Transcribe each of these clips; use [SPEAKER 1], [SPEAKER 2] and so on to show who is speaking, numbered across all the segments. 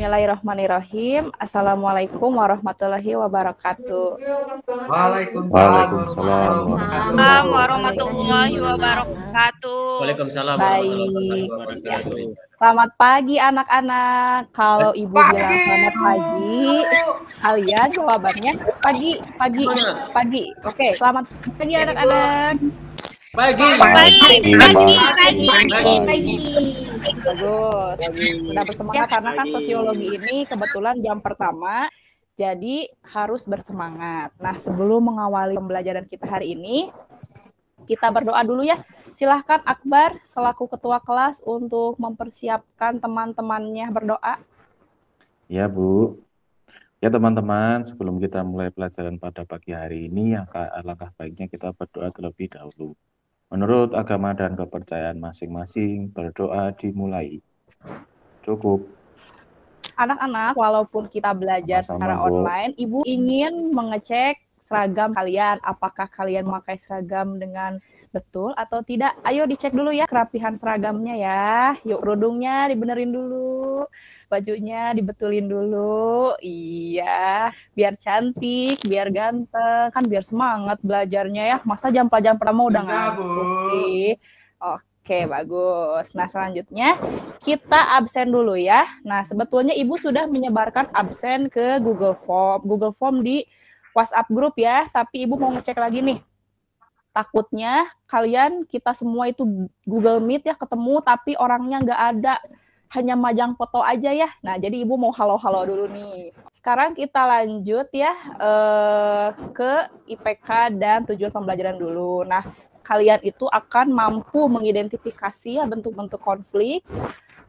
[SPEAKER 1] Bismillahirrahmanirrahim. Assalamualaikum warahmatullahi wabarakatuh.
[SPEAKER 2] Waalaikumsalam
[SPEAKER 3] warahmatullahi wabarakatuh.
[SPEAKER 4] Waalaikumsalam
[SPEAKER 1] Baik.
[SPEAKER 4] warahmatullahi wabarakatuh.
[SPEAKER 1] Selamat pagi anak-anak. Kalau ibu bilang selamat pagi, kalian jawabannya pagi. Oke, selamat pagi anak-anak.
[SPEAKER 4] Pagi.
[SPEAKER 1] Bagus. Sudah bersemangat karena kan sosiologi ini kebetulan jam pertama, jadi harus bersemangat. Nah, sebelum mengawali pembelajaran kita hari ini, kita berdoa dulu ya. Silahkan Akbar selaku ketua kelas untuk mempersiapkan teman-temannya berdoa.
[SPEAKER 2] Ya Bu. Ya teman-teman, sebelum kita mulai pelajaran pada pagi hari ini, alangkah baiknya kita berdoa terlebih dahulu. Menurut agama dan kepercayaan masing-masing, berdoa dimulai. Cukup.
[SPEAKER 1] Anak-anak, walaupun kita belajar secara online, Ibu ingin mengecek seragam kalian. Apakah kalian memakai seragam dengan betul atau tidak? Ayo dicek dulu ya kerapihan seragamnya ya. Yuk, kerudungnya dibenerin dulu. Bajunya dibetulin dulu. Iya, biar cantik, biar ganteng. Kan biar semangat belajarnya ya. Masa jam pelajaran pertama udah ngantuk sih? Oke, bagus. Nah, selanjutnya kita absen dulu ya. Nah, sebetulnya Ibu sudah menyebarkan absen ke Google Form di WhatsApp grup ya, tapi Ibu mau ngecek lagi nih. Takutnya kita semua itu Google Meet ya ketemu, tapi orangnya nggak ada. Hanya majang foto aja ya. Nah, jadi Ibu mau halo-halo dulu nih. Sekarang kita lanjut ya ke IPK dan tujuan pembelajaran dulu. Nah, kalian itu akan mampu mengidentifikasi ya bentuk-bentuk konflik,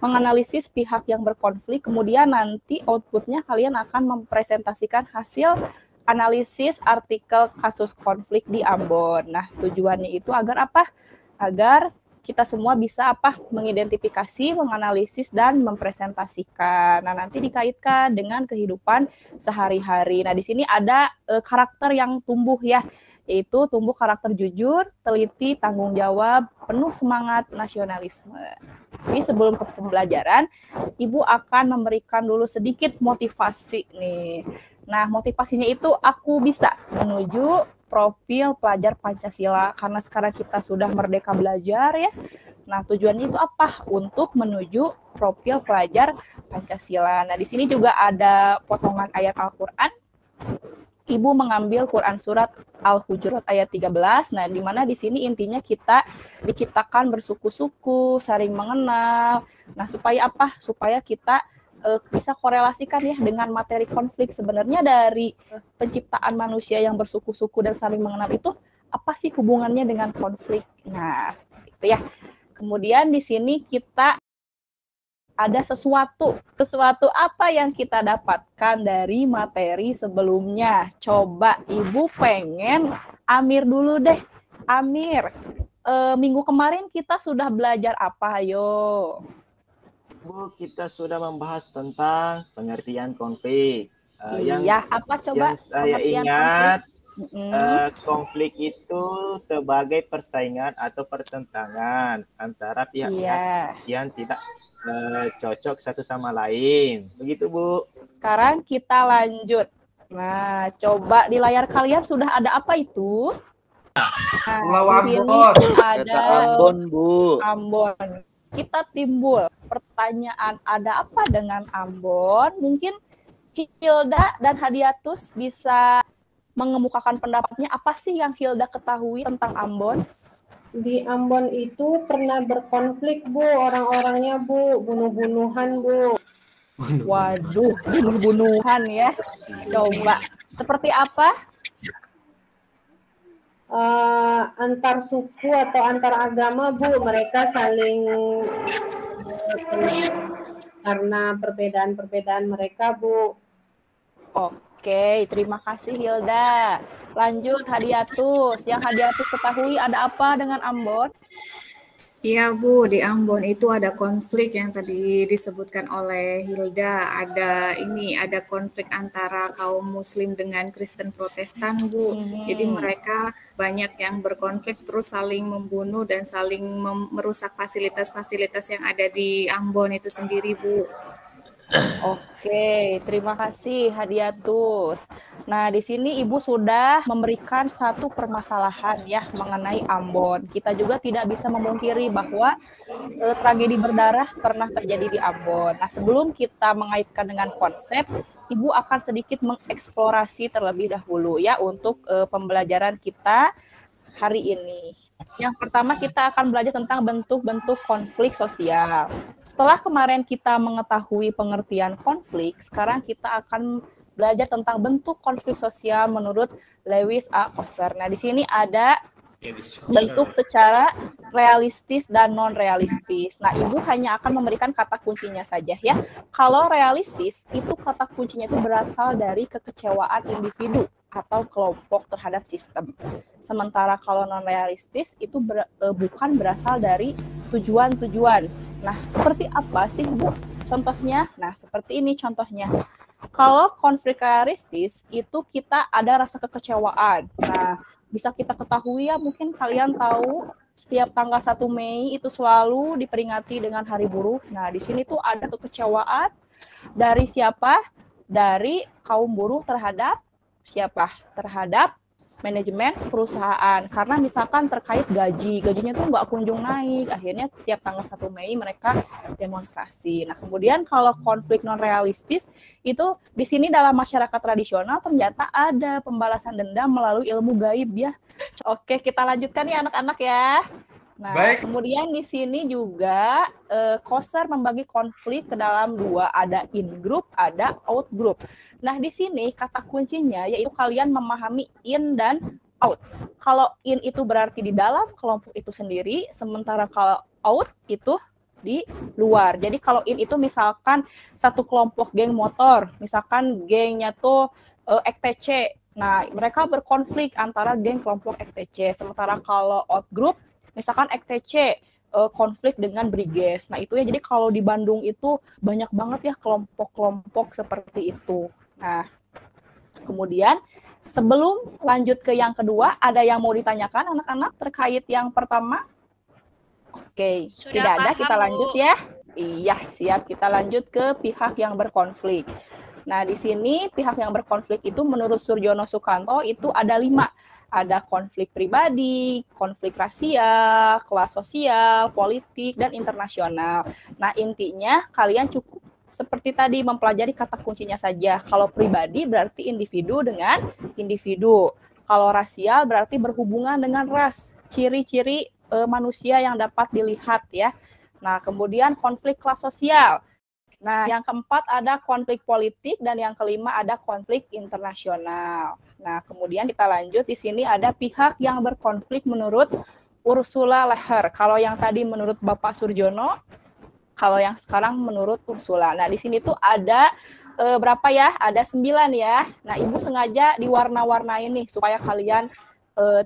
[SPEAKER 1] menganalisis pihak yang berkonflik, kemudian nanti outputnya kalian akan mempresentasikan hasil analisis artikel kasus konflik di Ambon. Nah, tujuannya itu agar apa? Agar kita semua bisa mengidentifikasi, menganalisis, dan mempresentasikan. Nah, nanti dikaitkan dengan kehidupan sehari-hari. Nah, di sini ada karakter yang tumbuh ya, yaitu tumbuh karakter jujur, teliti, tanggung jawab, penuh semangat nasionalisme. Jadi sebelum ke pembelajaran, Ibu akan memberikan dulu sedikit motivasi nih. Nah, motivasinya itu aku bisa menuju profil pelajar Pancasila, karena sekarang kita sudah merdeka belajar ya. Nah, tujuannya itu apa? Untuk menuju profil pelajar Pancasila. Nah, di sini juga ada potongan ayat Al-Quran. Ibu mengambil Quran surat Al-Hujurat ayat 13. Nah, di mana di sini intinya kita diciptakan bersuku-suku, saling mengenal. Nah, supaya apa? Supaya kita bisa korelasikan ya dengan materi konflik. Sebenarnya dari penciptaan manusia yang bersuku-suku dan saling mengenal itu apa sih hubungannya dengan konflik? Nah, seperti itu ya. Kemudian di sini kita ada sesuatu apa yang kita dapatkan dari materi sebelumnya. Coba Ibu pengen Amir dulu deh. Amir, minggu kemarin kita sudah belajar apa? Ayo.
[SPEAKER 5] Bu, kita sudah membahas tentang pengertian konflik.
[SPEAKER 1] Apa coba?
[SPEAKER 5] Yang saya ingat, konflik itu sebagai persaingan atau pertentangan antara pihak-pihak yang tidak cocok satu sama lain. Begitu, Bu.
[SPEAKER 1] Sekarang kita lanjut. Nah, coba di layar kalian sudah ada apa itu? Nah, di sini ada
[SPEAKER 6] Ambon, Bu.
[SPEAKER 1] Ambon. Kita timbul pertanyaan, ada apa dengan Ambon? Mungkin Hilda dan Hadiatus bisa mengemukakan pendapatnya. Apa sih yang Hilda ketahui tentang Ambon?
[SPEAKER 7] Di Ambon itu pernah berkonflik, Bu. Orang-orangnya, Bu. Bunuh-bunuhan, Bu.
[SPEAKER 1] Waduh, bunuh-bunuhan ya. Coba, seperti apa?
[SPEAKER 7] Antar suku atau antar agama, Bu, mereka saling karena perbedaan mereka, Bu.
[SPEAKER 1] Oke, terima kasih Hilda. Lanjut Hadiatus. Yang Hadiatus ketahui ada apa dengan Ambon?
[SPEAKER 8] Iya Bu, di Ambon itu ada konflik yang tadi disebutkan oleh Hilda. Ada konflik antara kaum Muslim dengan Kristen Protestan, Bu. Jadi mereka banyak yang berkonflik terus saling membunuh dan saling merusak fasilitas-fasilitas yang ada di Ambon itu sendiri, Bu.
[SPEAKER 1] Oke, terima kasih Hadiatus. Nah, di sini Ibu sudah memberikan satu permasalahan ya mengenai Ambon. Kita juga tidak bisa memungkiri bahwa tragedi berdarah pernah terjadi di Ambon. Nah, sebelum kita mengaitkan dengan konsep, Ibu akan sedikit mengeksplorasi terlebih dahulu ya untuk pembelajaran kita hari ini. Yang pertama kita akan belajar tentang bentuk-bentuk konflik sosial. Setelah kemarin kita mengetahui pengertian konflik, sekarang kita akan belajar tentang bentuk konflik sosial menurut Lewis A. Coser. Nah, di sini ada bentuk secara realistis dan non-realistis. Nah, Ibu hanya akan memberikan kata kuncinya saja ya. Kalau realistis, itu kata kuncinya itu berasal dari kekecewaan individu atau kelompok terhadap sistem. Sementara kalau non-realistis, itu bukan berasal dari tujuan-tujuan. Nah, seperti apa sih, Bu? Contohnya? Nah, seperti ini contohnya. Kalau konflik realistis, itu kita ada rasa kekecewaan. Nah, bisa kita ketahui ya, mungkin kalian tahu setiap tanggal 1 Mei itu selalu diperingati dengan Hari Buruh. Nah, di sini tuh ada kekecewaan dari siapa? Dari kaum buruh terhadap siapa? Terhadap manajemen perusahaan. Karena misalkan terkait gajinya tuh nggak kunjung naik. Akhirnya setiap tanggal 1 Mei mereka demonstrasi. Nah, kemudian kalau konflik non-realistis, itu di sini dalam masyarakat tradisional ternyata ada pembalasan dendam melalui ilmu gaib ya. Oke, kita lanjutkan ya anak-anak ya. Nah, baik. Kemudian di sini juga Coser membagi konflik ke dalam dua, ada in group, ada out group. Nah, di sini kata kuncinya yaitu kalian memahami in dan out. Kalau in itu berarti di dalam kelompok itu sendiri, sementara kalau out itu di luar. Jadi kalau in itu misalkan satu kelompok geng motor, misalkan gengnya tuh EKTC. Nah, mereka berkonflik antara geng kelompok EKTC. Sementara kalau out group, misalkan EKTC konflik dengan Briges. Nah, itu ya, jadi kalau di Bandung itu banyak banget ya kelompok-kelompok seperti itu. Nah, kemudian sebelum lanjut ke yang kedua, ada yang mau ditanyakan anak-anak terkait yang pertama? Oke, tidak ada, kita lanjut ya. Iya, siap, kita lanjut ke pihak yang berkonflik. Nah, di sini pihak yang berkonflik itu menurut Surjono Sukanto itu ada 5. Ada konflik pribadi, konflik rasial, kelas sosial, politik, dan internasional. Nah, intinya kalian cukup seperti tadi mempelajari kata kuncinya saja. Kalau pribadi berarti individu dengan individu. Kalau rasial berarti berhubungan dengan ras, ciri-ciri manusia yang dapat dilihat ya. Nah, kemudian konflik kelas sosial. Nah, yang keempat ada konflik politik dan yang kelima ada konflik internasional. Nah, kemudian kita lanjut, di sini ada pihak yang berkonflik menurut Ursula Leher. Kalau yang tadi menurut Bapak Surjono, kalau yang sekarang menurut Ursula. Nah, di sini tuh ada berapa ya? Ada 9 ya. Nah, Ibu sengaja diwarna-warnain nih supaya kalian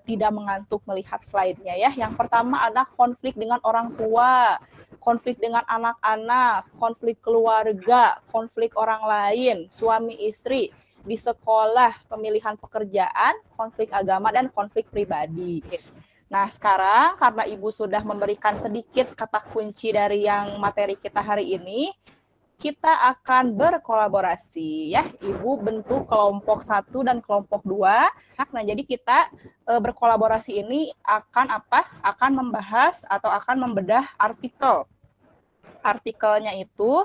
[SPEAKER 1] tidak mengantuk melihat slide-nya ya. Yang pertama ada konflik dengan orang tua, konflik dengan anak-anak, konflik keluarga, konflik orang lain, suami istri, di sekolah, pemilihan pekerjaan, konflik agama, dan konflik pribadi. Nah, sekarang karena Ibu sudah memberikan sedikit kata kunci dari yang materi kita hari ini, kita akan berkolaborasi ya. Ibu bentuk kelompok 1 dan kelompok 2. Nah, jadi kita berkolaborasi ini akan apa? Akan membahas atau akan membedah artikel. Artikelnya itu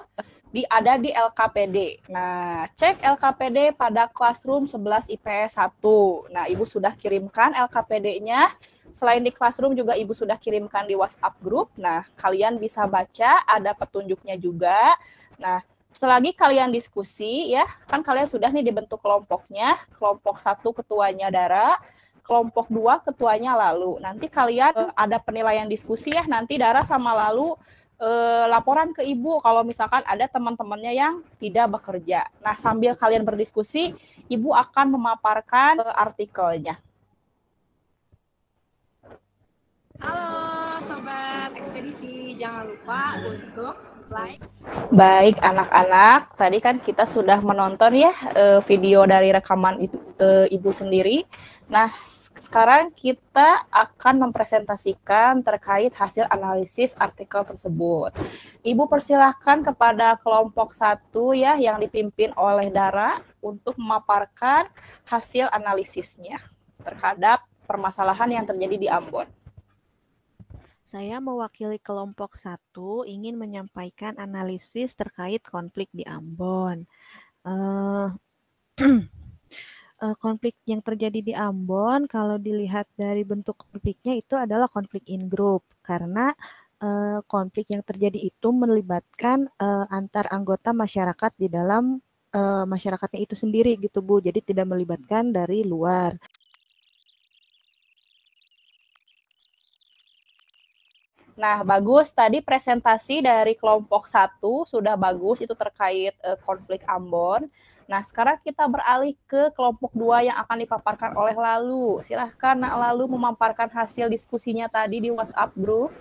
[SPEAKER 1] ada di LKPD. Nah, cek LKPD pada Classroom 11 IPS 1. Nah, Ibu sudah kirimkan LKPD-nya. Selain di Classroom juga Ibu sudah kirimkan di WhatsApp group. Nah, kalian bisa baca, ada petunjuknya juga. Nah, selagi kalian diskusi ya, kan kalian sudah nih dibentuk kelompoknya. Kelompok 1 ketuanya Dara, kelompok 2 ketuanya Lalu. Nanti kalian ada penilaian diskusi ya, nanti Dara sama Lalu laporan ke Ibu kalau misalkan ada teman-temannya yang tidak bekerja. Nah, sambil kalian berdiskusi, Ibu akan memaparkan artikelnya.
[SPEAKER 6] Halo Sobat Ekspedisi, jangan lupa untuk
[SPEAKER 1] Baik anak-anak, tadi kan kita sudah menonton ya video dari rekaman Ibu sendiri. Nah, sekarang kita akan mempresentasikan terkait hasil analisis artikel tersebut. Ibu persilahkan kepada kelompok 1 ya yang dipimpin oleh Dara untuk memaparkan hasil analisisnya terhadap permasalahan yang terjadi di Ambon.
[SPEAKER 6] Saya mewakili kelompok 1 ingin menyampaikan analisis terkait konflik di Ambon. Konflik yang terjadi di Ambon, kalau dilihat dari bentuk konfliknya itu adalah konflik in group, karena konflik yang terjadi itu melibatkan antar anggota masyarakat di dalam masyarakatnya itu sendiri gitu Bu, jadi tidak melibatkan dari luar.
[SPEAKER 1] Nah, bagus. Tadi presentasi dari kelompok 1 sudah bagus, itu terkait konflik Ambon. Nah, sekarang kita beralih ke kelompok 2 yang akan dipaparkan oleh Lalu. Silahkan Nak Lalu memaparkan hasil diskusinya tadi di WhatsApp Group.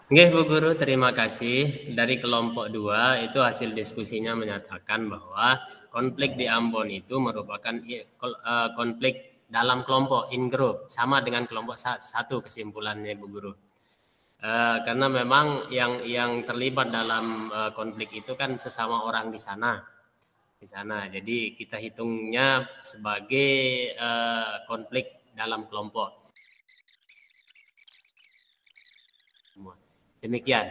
[SPEAKER 4] Nggih Bu Guru, terima kasih. Dari kelompok 2 itu hasil diskusinya menyatakan bahwa konflik di Ambon itu merupakan konflik dalam kelompok in group, sama dengan kelompok 1 kesimpulannya Bu Guru. Karena memang yang terlibat dalam konflik itu kan sesama orang di sana. Jadi kita hitungnya sebagai konflik dalam kelompok. Demikian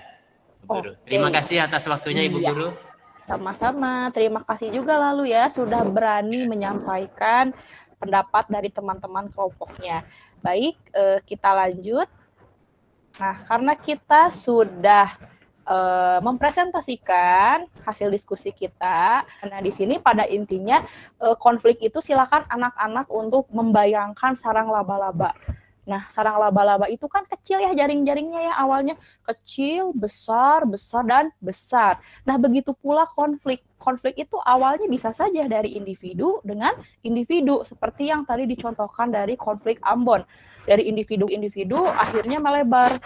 [SPEAKER 4] Bu Guru. Terima kasih atas waktunya Ibu Guru.
[SPEAKER 1] Sama-sama. Terima kasih juga Lalu ya sudah berani menyampaikan pendapat dari teman-teman kelompoknya. Baik, kita lanjut. Nah, karena kita sudah mempresentasikan hasil diskusi kita, nah di sini pada intinya konflik itu silakan anak-anak untuk membayangkan sarang laba-laba. Nah, sarang laba-laba itu kan kecil ya jaring-jaringnya ya, awalnya kecil, besar, besar, dan besar. Nah, begitu pula konflik. Konflik itu awalnya bisa saja dari individu dengan individu, seperti yang tadi dicontohkan dari konflik Ambon. Dari individu-individu akhirnya melebar.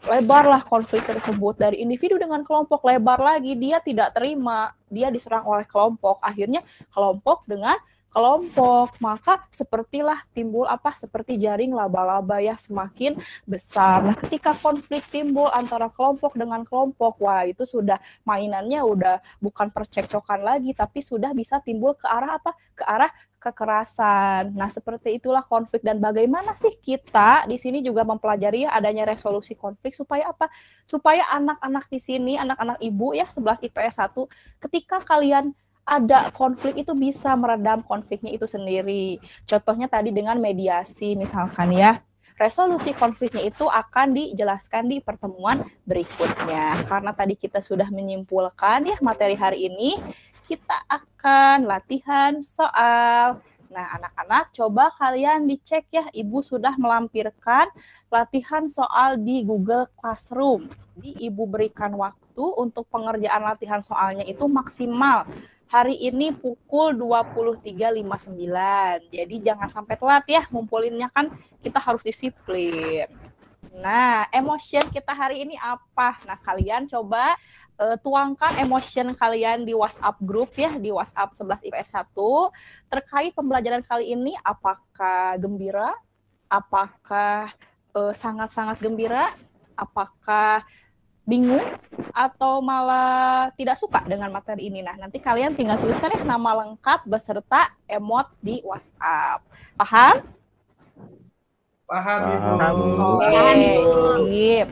[SPEAKER 1] Lebarlah konflik tersebut dari individu dengan kelompok, lebar lagi, dia tidak terima, dia diserang oleh kelompok, akhirnya kelompok dengan kelompok, maka sepertilah timbul seperti jaring laba-laba ya, semakin besar. Nah, ketika konflik timbul antara kelompok dengan kelompok, wah itu sudah mainannya udah bukan percekcokan lagi, tapi sudah bisa timbul ke arah ke arah kekerasan. Nah, seperti itulah konflik. Dan bagaimana sih kita di sini juga mempelajari adanya resolusi konflik supaya supaya anak-anak di sini, anak-anak ibu ya 11 IPS 1, ketika kalian ada konflik itu bisa meredam konfliknya itu sendiri. Contohnya tadi dengan mediasi misalkan ya. Resolusi konfliknya itu akan dijelaskan di pertemuan berikutnya. Karena tadi kita sudah menyimpulkan ya materi hari ini, kita akan latihan soal. Nah, anak-anak coba kalian dicek ya, Ibu sudah melampirkan latihan soal di Google Classroom. Jadi Ibu berikan waktu untuk pengerjaan latihan soalnya itu maksimal hari ini pukul 23.59. Jadi jangan sampai telat ya, ngumpulinnya kan kita harus disiplin. Nah, emotion kita hari ini apa? Nah, kalian coba tuangkan emotion kalian di WhatsApp group ya, di WhatsApp 11 IPS 1 terkait pembelajaran kali ini. Apakah gembira? Apakah sangat-sangat gembira? Apakah bingung atau malah tidak suka dengan materi ini? Nah, nanti kalian tinggal tuliskan ya nama lengkap beserta emot di WhatsApp. Paham?
[SPEAKER 9] Paham, Ibu.
[SPEAKER 1] Oke.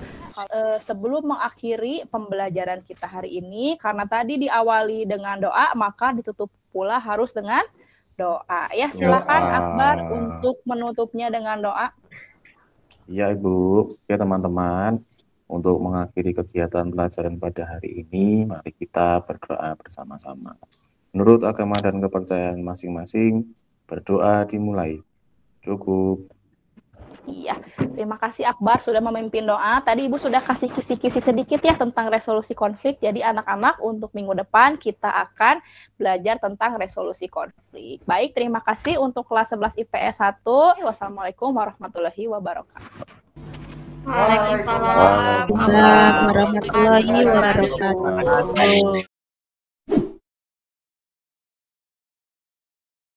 [SPEAKER 1] Sebelum mengakhiri pembelajaran kita hari ini, karena tadi diawali dengan doa, maka ditutup pula harus dengan doa. Ya, silakan Akbar untuk menutupnya dengan doa.
[SPEAKER 2] Ya, Ibu. Ya, teman-teman. Untuk mengakhiri kegiatan pelajaran pada hari ini, mari kita berdoa bersama-sama. Menurut agama dan kepercayaan masing-masing, berdoa dimulai. Cukup.
[SPEAKER 1] Iya, terima kasih Akbar sudah memimpin doa. Tadi Ibu sudah kasih kisi-kisi sedikit ya tentang resolusi konflik. Jadi anak-anak untuk minggu depan kita akan belajar tentang resolusi konflik. Baik, terima kasih untuk kelas 11 IPS 1. Wassalamualaikum warahmatullahi wabarakatuh.
[SPEAKER 3] Waalaikumsalam
[SPEAKER 6] warahmatullahi wabarakatuh.